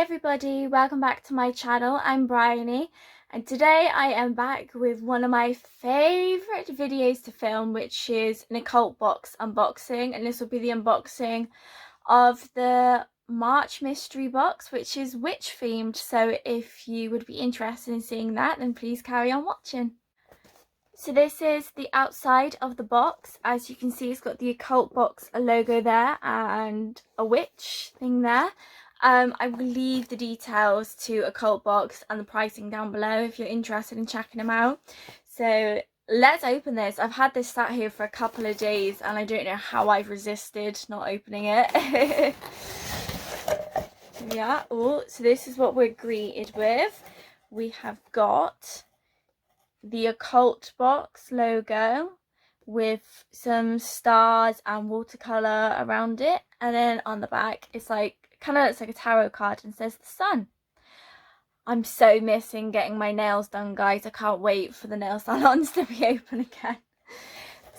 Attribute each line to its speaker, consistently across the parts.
Speaker 1: everybody, welcome back to my channel. I'm Briony and today I am back with one of my favourite videos to film, which is an occult box unboxing, and this will be the unboxing of the March mystery box, which is witch themed. So if you would be interested in seeing that, then please carry on watching. So this is the outside of the box. As you can see, it's got the occult box logo there and a witch thing there. I will leave the details to occult box and the pricing down below if you're interested in checking them out. So let's open this. I've had this sat here for a couple of days and I don't know how I've resisted not opening it. Yeah, oh, so this is what we're greeted with. We have got the occult box logo with some stars and watercolor around it, and then on the back it's like kind of looks like a tarot card and says the sun. I'm so missing getting my nails done, guys. I can't wait for the nail salons to be open again.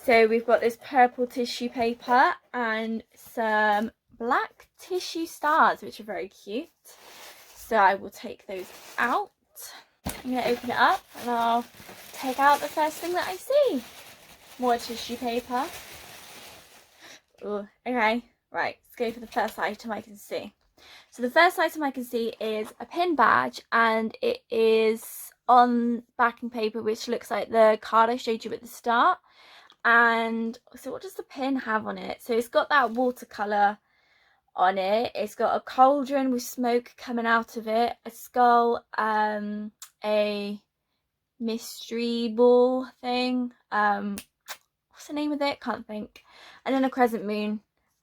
Speaker 1: So we've got this purple tissue paper and some black tissue stars, which are very cute. So I will take those out. I'm going to open it up and I'll take out the first thing that I see. More tissue paper. Ooh, okay, right, let's go for the first item I can see. So the first item I can see is a pin badge, and it is on backing paper, which looks like the card I showed you at the start. And so what does the pin have on it? So it's got that watercolor on it. It's got a cauldron with smoke coming out of it, a skull, a mystery ball thing, what's the name of it? Can't think. And then a crescent moon,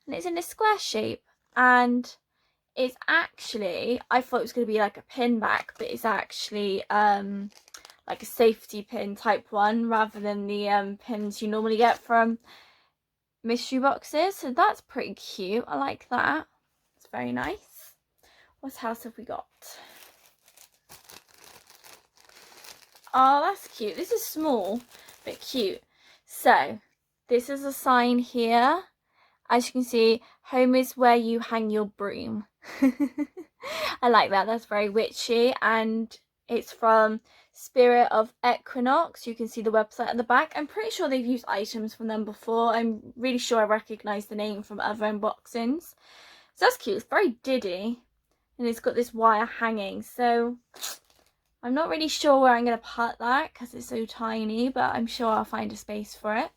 Speaker 1: and it's in a square shape, and it's actually, I thought it was going to be like a pin back, but it's actually like a safety pin type one rather than the pins you normally get from mystery boxes. So that's pretty cute. I like that. It's very nice. What else have we got? Oh, that's cute. This is small but cute. So this is a sign here. As you can see, home is where you hang your broom. I like that. That's very witchy, and it's from Spirit of Equinox. You can see the website at the back. I'm pretty sure they've used items from them before. I'm really sure I recognise the name from other unboxings. So that's cute. It's very diddy, and it's got this wire hanging. So I'm not really sure where I'm going to put that because it's so tiny, but I'm sure I'll find a space for it.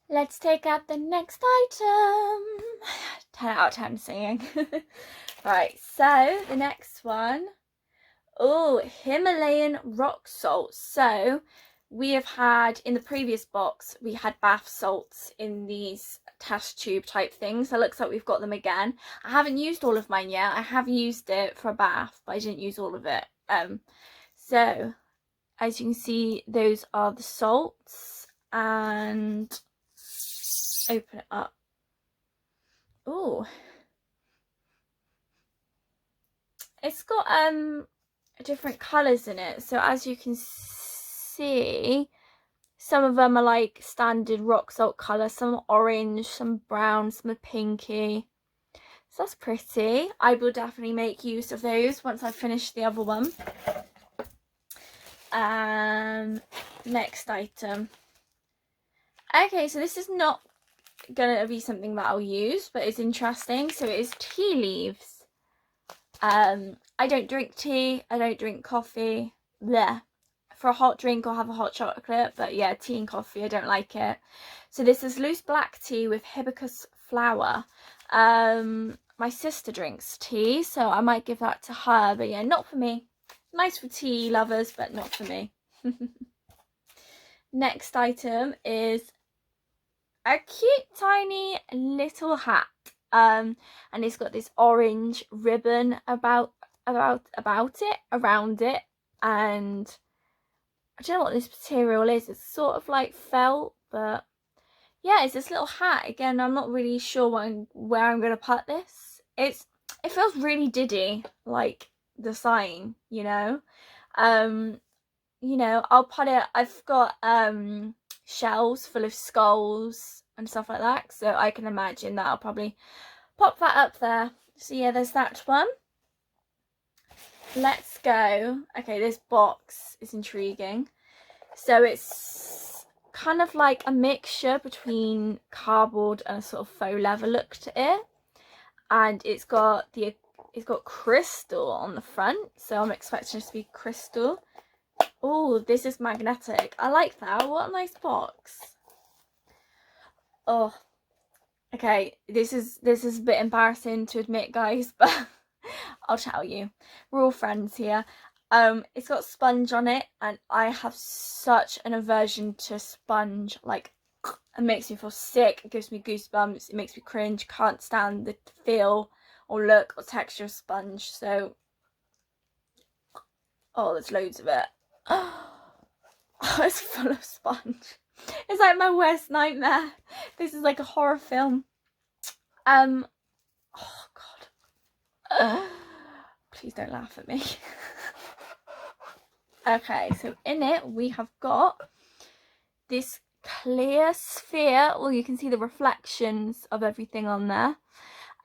Speaker 1: Let's take out the next item. 10 out of 10 singing. Right, so the next one. Oh, Himalayan rock salt. So we have had, in the previous box, we had bath salts in these test tube type things. So it looks like we've got them again. I haven't used all of mine yet. I have used it for a bath, but I didn't use all of it. So as you can see, those are the salts, and open it up. Oh, it's got different colours in it. So as you can see, some of them are like standard rock salt colour, some are orange, some brown, some are pinky. So that's pretty. I will definitely make use of those once I finish the other one. Next item. Okay, so this is not gonna be something that I'll use, but it's interesting. So it is tea leaves. I don't drink tea, I don't drink coffee. Bleh. For a hot drink I'll have a hot chocolate, but yeah, tea and coffee I don't like it. So this is loose black tea with hibiscus flower. My sister drinks tea, so I might give that to her, but yeah, not for me. Nice for tea lovers, but not for me. Next item is a cute tiny little hat, and it's got this orange ribbon around it, and I don't know what this material is. It's sort of like felt, but yeah, it's this little hat. Again, I'm not really sure where I'm gonna put this. It feels really diddy, like the sign, you know. I'll put it, I've got shelves full of skulls and stuff like that, so I can imagine that I'll probably pop that up there. So yeah, there's that one. let's go. Okay, this box is intriguing. So it's kind of like a mixture between cardboard and a sort of faux leather look to it, and it's got crystal on the front, so I'm expecting it to be crystal. Oh, this is magnetic. I like that. What a nice box. Oh, okay, this is a bit embarrassing to admit, guys, but I'll tell you, we're all friends here. It's got sponge on it, and I have such an aversion to sponge. Like, it makes me feel sick, it gives me goosebumps, it makes me cringe, can't stand the feel or look or texture of sponge. So, oh, there's loads of it. Oh, it's full of sponge. It's like my worst nightmare. This is like a horror film. Oh god. Please don't laugh at me. Okay, so in it we have got this clear sphere. Well, you can see the reflections of everything on there.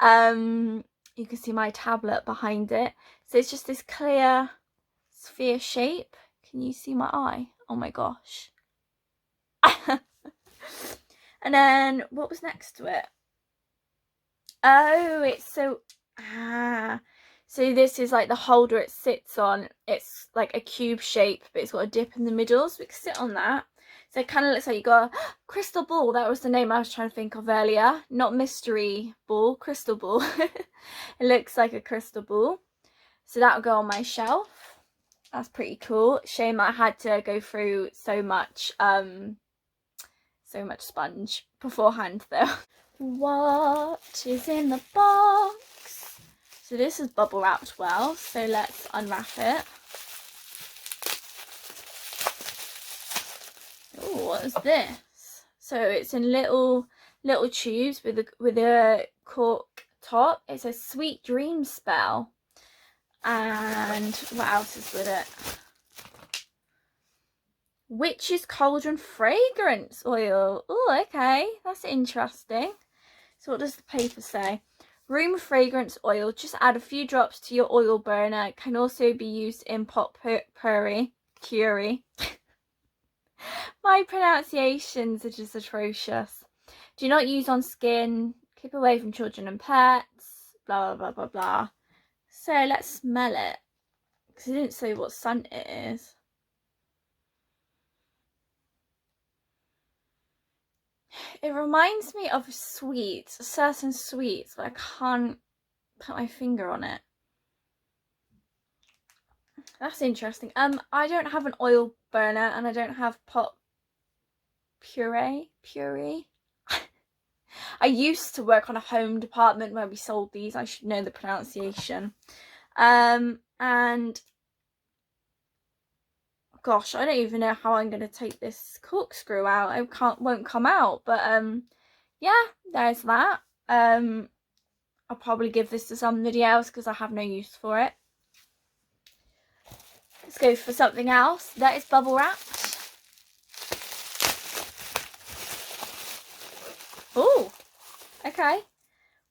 Speaker 1: You can see my tablet behind it. So it's just this clear sphere shape. Can you see my eye? Oh my gosh. And then what was next to it? Oh, it's so so this is like the holder it sits on. It's like a cube shape, but it's got a dip in the middle, so we can sit on that. So it kind of looks like you got a crystal ball. That was the name I was trying to think of earlier. Not mystery ball, crystal ball. It looks like a crystal ball. So that'll go on my shelf. That's pretty cool. Shame I had to go through so much sponge beforehand though. What is in the box? So this is bubble wrapped well, so let's unwrap it. Oh, what is this? So it's in little tubes with a cork top. It says Sweet Dream Spell. And what else is with it? Witch's Cauldron Fragrance Oil. Oh, okay, that's interesting. So what does the paper say? Room fragrance oil. Just add a few drops to your oil burner. It can also be used in pot puree. My pronunciations are just atrocious. Do not use on skin. Keep away from children and pets. Blah, blah, blah, blah, blah. So let's smell it. Because it didn't say what scent it is. It reminds me of sweets, certain sweets, but I can't put my finger on it. That's interesting. I don't have an oil burner and I don't have pot puree. I used to work on a home department where we sold these. I should know the pronunciation. And gosh, I don't even know how I'm going to take this corkscrew out. It won't come out, but yeah, there's that. I'll probably give this to somebody else because I have no use for it. Let's go for something else that is bubble wrapped. Oh, okay.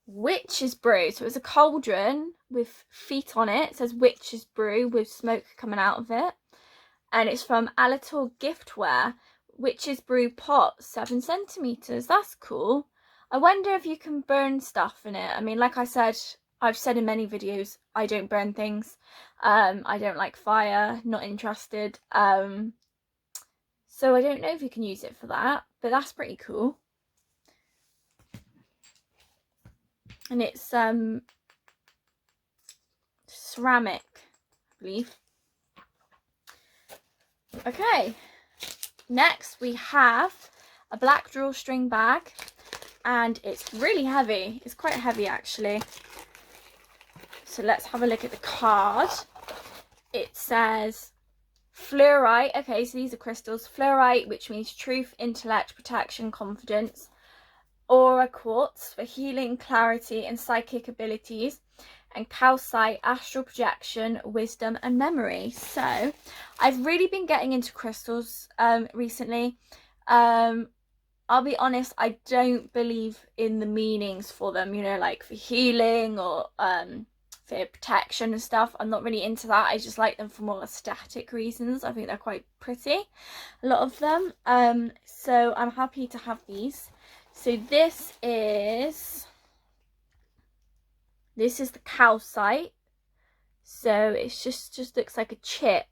Speaker 1: Witch's Brew. So it's a cauldron with feet on it. It says Witch's Brew with smoke coming out of it. And it's from Alator Giftware. Witch's Brew pot, 7 centimeters. That's cool. I wonder if you can burn stuff in it. I mean, like I said, I've said in many videos, I don't burn things. I don't like fire, not interested. So I don't know if you can use it for that, but that's pretty cool. And it's ceramic, I believe. Okay, next we have a black drawstring bag, and it's really heavy. It's quite heavy actually. So let's have a look at the card. It says fluorite. Okay, so these are crystals. Fluorite, which means truth, intellect, protection, confidence. Aura quartz for healing, clarity and psychic abilities. And calcite, astral projection, wisdom and memory. So I've really been getting into crystals recently. I'll be honest, I don't believe in the meanings for them, you know, like for healing or for protection and stuff. I'm not really into that. I just like them for more aesthetic reasons. I think they're quite pretty, a lot of them. So I'm happy to have these. So this is the calcite. So it's just looks like a chip.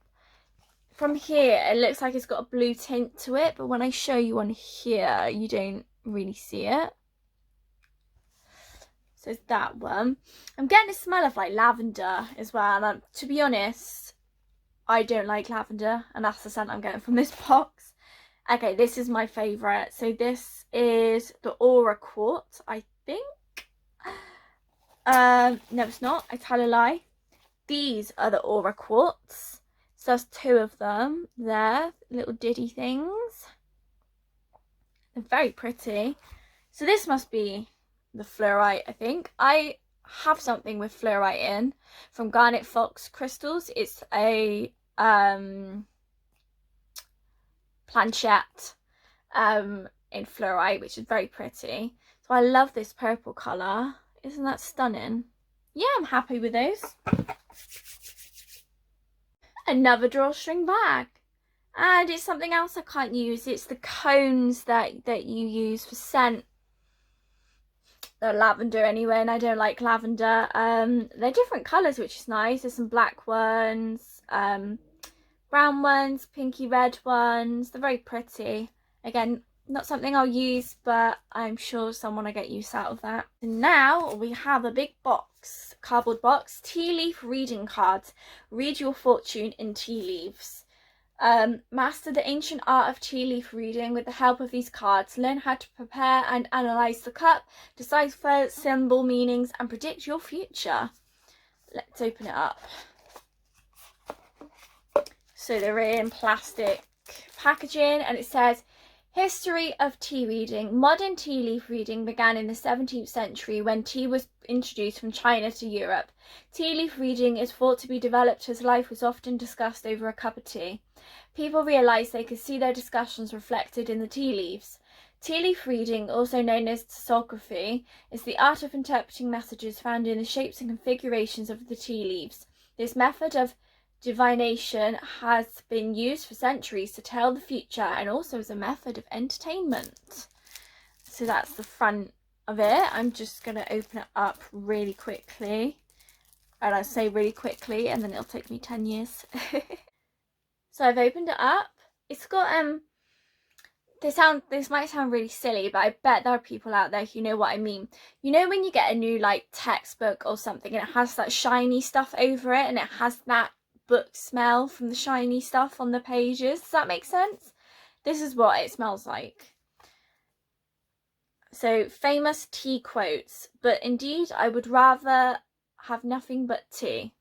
Speaker 1: From here it looks like it's got a blue tint to it, but when I show you on here you don't really see it. So it's that one. I'm getting a smell of like lavender as well, and to be honest, I don't like lavender, and that's the scent I'm getting from this box. Okay, this is my favourite. So this is the Aura Quartz, I think. No, it's not. I tell a lie. These are the Aura Quartz. So there's two of them there, little diddy things. They're very pretty. So this must be the fluorite, I think. I have something with fluorite in from Garnet Fox Crystals. It's a planchette in fluorite, which is very pretty. So I love this purple colour. Isn't that stunning? Yeah, I'm happy with those. Another drawstring bag, and it's something else I can't use. It's the cones that you use for scent. They're lavender anyway, and I don't like lavender. They're different colours, which is nice. There's some black ones, brown ones, pinky red ones. They're very pretty. Again, not something I'll use, but I'm sure someone will get use out of that. And now we have a big box, cardboard box, tea leaf reading cards. Read your fortune in tea leaves. Master the ancient art of tea leaf reading with the help of these cards. Learn how to prepare and analyse the cup, decipher symbol meanings, and predict your future. Let's open it up. So they're in plastic packaging, and it says, history of tea reading. Modern tea leaf reading began in the 17th century when tea was introduced from China to Europe. Tea leaf reading is thought to be developed as life was often discussed over a cup of tea. People realised they could see their discussions reflected in the tea leaves. Tea leaf reading, also known as psicography, is the art of interpreting messages found in the shapes and configurations of the tea leaves. This method of divination has been used for centuries to tell the future, and also as a method of entertainment. So that's the front of it. I'm just going to open it up really quickly, and I say really quickly and then it'll take me 10 years. So I've opened it up. It's got this might sound really silly, but I bet there are people out there who know what I mean. You know when you get a new like textbook or something and it has that shiny stuff over it, and it has that book smell from the shiny stuff on the pages? Does that make sense? This is what it smells like. So, famous tea quotes. But indeed, I would rather have nothing but tea.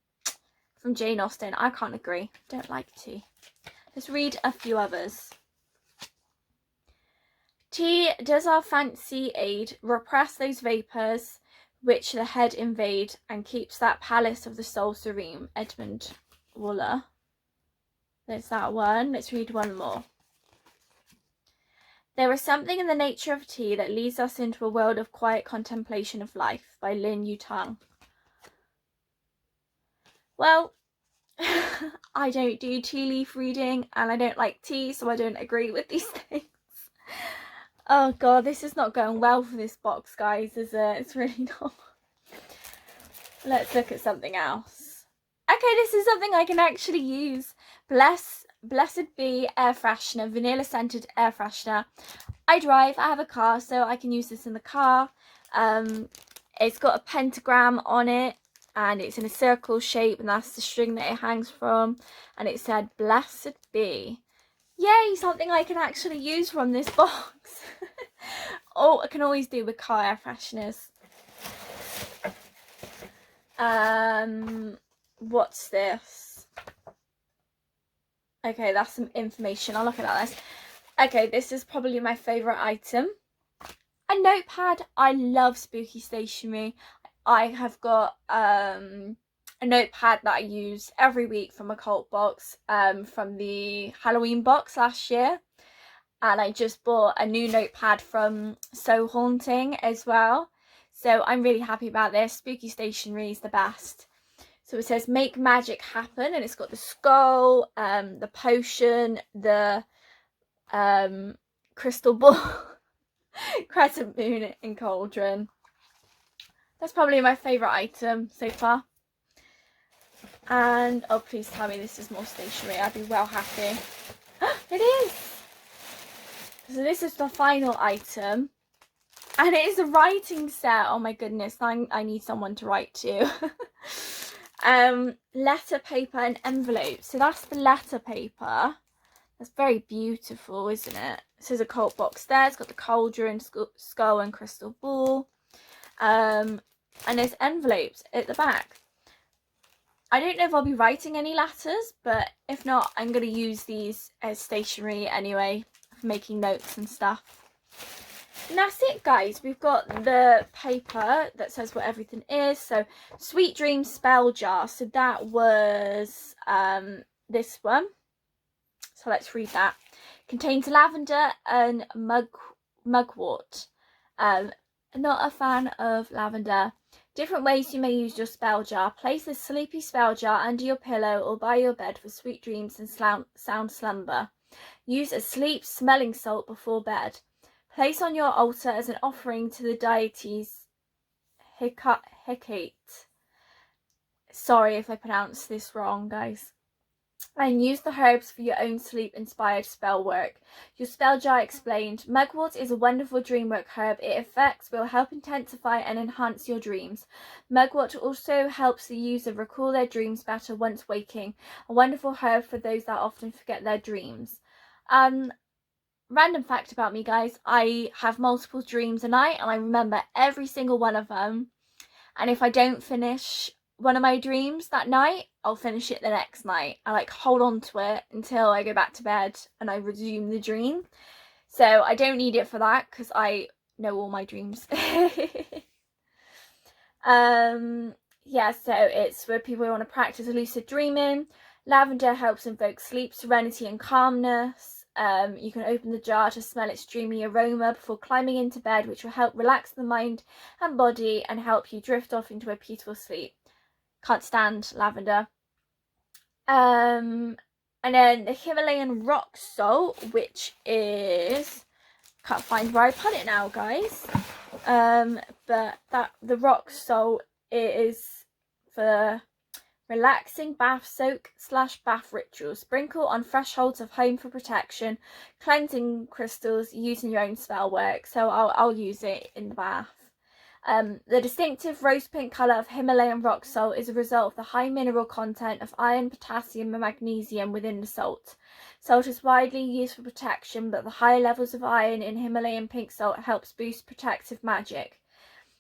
Speaker 1: From Jane Austen. I can't agree. Don't like tea. Let's read a few others. Tea does our fancy aid, repress those vapours which the head invade, and keeps that palace of the soul serene. Edmund Waller. There's that one. Let's read one more. There is something in the nature of tea that leads us into a world of quiet contemplation of life, by Lin Yutang. Well, I don't do tea leaf reading, and I don't like tea, so I don't agree with these things. Oh god, this is not going well for this box, guys, is it? It's really not. Let's look at something else. Okay, this is something I can actually use. Blessed Be air freshener, vanilla scented air freshener. I drive, I have a car, so I can use this in the car. It's got a pentagram on it, and it's in a circle shape, and that's the string that it hangs from, and it said Blessed Be. Yay, something I can actually use from this box. Oh, I can always do with car air fresheners. What's this? Okay, that's some information. I'll look at this. Okay, this is probably my favourite item. A notepad. I love spooky stationery. I have got a notepad that I use every week from Occult box, from the Halloween box last year. And I just bought a new notepad from So Haunting as well. So I'm really happy about this. Spooky stationery is the best. So it says make magic happen, and it's got the skull, the potion, the crystal ball, crescent moon, and cauldron. That's probably my favourite item so far. And oh, please tell me this is more stationery. I'd be well happy. It is! So this is the final item. And it is a writing set. Oh my goodness, I need someone to write to. Letter paper and envelope. So that's the letter paper. That's very beautiful, isn't it? It says Occult box there. It's got the cauldron, skull and crystal ball. And there's envelopes at the back. I don't know if I'll be writing any letters, but if not, I'm going to use these as stationery anyway, for making notes and stuff. And that's it, guys. We've got the paper that says what everything is. So, Sweet Dreams spell jar. So that was this one. So let's read that. Contains lavender and mugwort. Not a fan of lavender. Different ways you may use your spell jar. Place the sleepy spell jar under your pillow or by your bed for sweet dreams and sound slumber. Use a sleep smelling salt before bed. Place on your altar as an offering to the deities Hecate. Sorry if I pronounced this wrong, guys. And use the herbs for your own sleep-inspired spell work. Your spell jar explained. Mugwort is a wonderful dreamwork herb. Its effects will help intensify and enhance your dreams. Mugwort also helps the user recall their dreams better once waking. A wonderful herb for those that often forget their dreams. Random fact about me, guys. I have multiple dreams a night and I remember every single one of them. And if I don't finish one of my dreams that night, I'll finish it the next night. I like hold on to it until I go back to bed and I resume the dream. So I don't need it for that because I know all my dreams. Yeah, so it's for people who want to practice lucid dreaming. Lavender helps invoke sleep, serenity and calmness. You can open the jar to smell its dreamy aroma before climbing into bed, which will help relax the mind and body and help you drift off into a peaceful sleep. Can't stand lavender. And then the Himalayan rock salt, which is, can't find where I put it now, guys. But the rock salt is for relaxing bath soak / bath ritual. Sprinkle on thresholds of home for protection. Cleansing crystals using your own spell work. So I'll use it in the bath. The distinctive rose pink colour of Himalayan rock salt is a result of the high mineral content of iron, potassium and magnesium within the salt. Salt is widely used for protection, but the high levels of iron in Himalayan pink salt helps boost protective magic.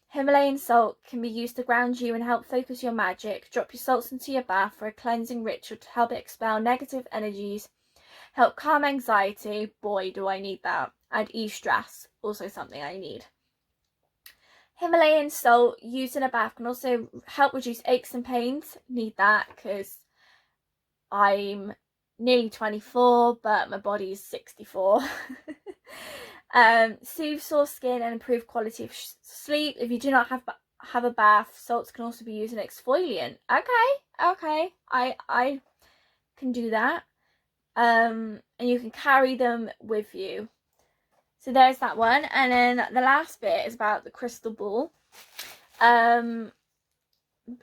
Speaker 1: Himalayan salt can be used to ground you and help focus your magic. Drop your salts into your bath for a cleansing ritual to help expel negative energies, help calm anxiety, boy do I need that, and ease stress, also something I need. Himalayan salt used in a bath can also help reduce aches and pains. Need that because I'm nearly 24 but my body's 64. Soothe sore skin and improve quality of sleep. If you do not have a bath, salts can also be used as an exfoliant. Okay, I can do that. And you can carry them with you. So there's that one. And then the last bit is about the crystal ball. And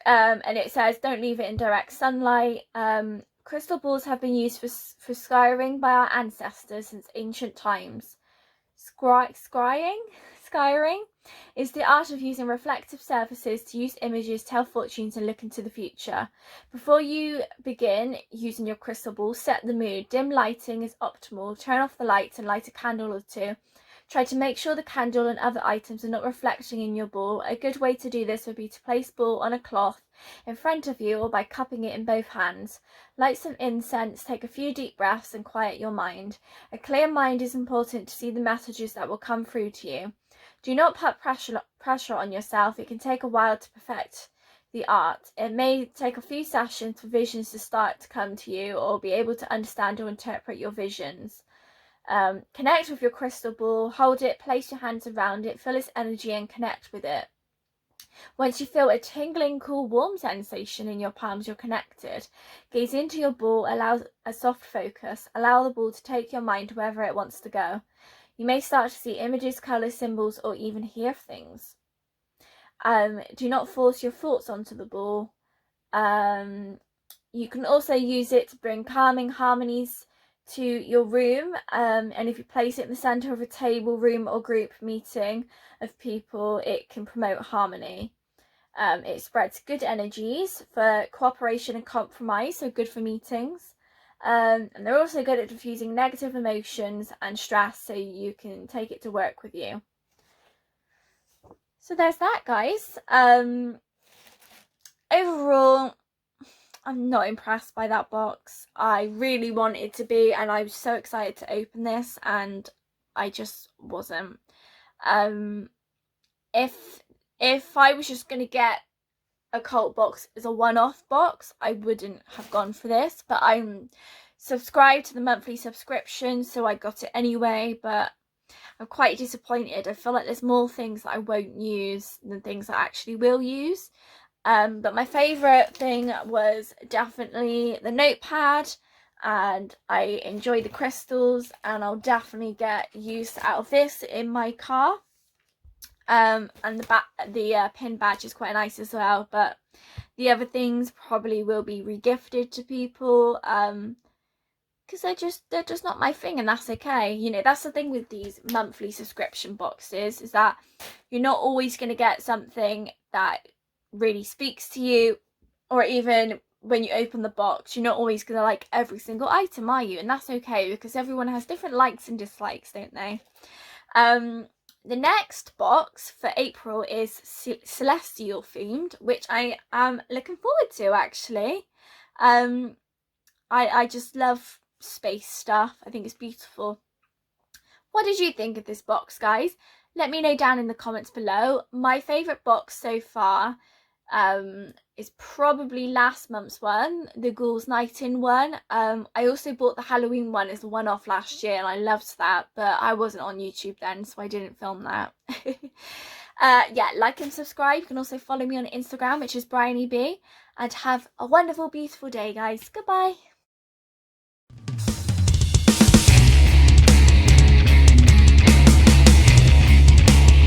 Speaker 1: it says don't leave it in direct sunlight. Crystal balls have been used for scrying by our ancestors since ancient times. Scrying is the art of using reflective surfaces to use images, tell fortunes and look into the future. Before you begin using your crystal ball, set the mood. Dim lighting is optimal. Turn off the lights and light a candle or two. Try to make sure the candle and other items are not reflecting in your ball. A good way to do this would be to place ball on a cloth in front of you or by cupping it in both hands. Light some incense, take a few deep breaths and quiet your mind. A clear mind is important to see the messages that will come through to you. Do not put pressure on yourself. It can take a while to perfect the art. It may take a few sessions for visions to start to come to you or be able to understand or interpret your visions. Connect with your crystal ball, hold it, place your hands around it, feel its energy and connect with it. Once you feel a tingling, cool, warm sensation in your palms, you're connected. Gaze into your ball, allow a soft focus, allow the ball to take your mind wherever it wants to go. You may start to see images, colours, symbols, or even hear things. Do not force your thoughts onto the ball. You can also use it to bring calming harmonies to your room, and if you place it in the centre of a table, room, or group meeting of people, it can promote harmony. It spreads good energies for cooperation and compromise, so good for meetings. And they're also good at diffusing negative emotions and stress, so you can take it to work with you. So there's that, guys. Overall, I'm not impressed by that box. I really wanted to be, and I was so excited to open this, and I just wasn't. If I was just gonna get a Occult box as a one-off box, I wouldn't have gone for this, but I'm subscribed to the monthly subscription, so I got it anyway. But I'm quite disappointed. I feel like there's more things that I won't use than things I actually will use. But my favourite thing was definitely the notepad, and I enjoy the crystals, and I'll definitely get use out of this in my car. And the pin badge is quite nice as well, but the other things probably will be regifted to people, because they're just not my thing, and that's okay. You know, that's the thing with these monthly subscription boxes, is that you're not always going to get something that really speaks to you, or even when you open the box, you're not always going to like every single item, are you? And that's okay, because everyone has different likes and dislikes, don't they? The next box for April is Celestial themed, which I am looking forward to, actually. I just love space stuff. I think it's beautiful. What did you think of this box, guys? Let me know down in the comments below. My favourite box so far is probably last month's one, the Ghouls Night In one. I also bought the Halloween one as a one-off last year, and I loved that, but I wasn't on YouTube then, so I didn't film that. Yeah, like and subscribe. You can also follow me on Instagram, which is BrionyBea, and have a wonderful, beautiful day, guys. Goodbye.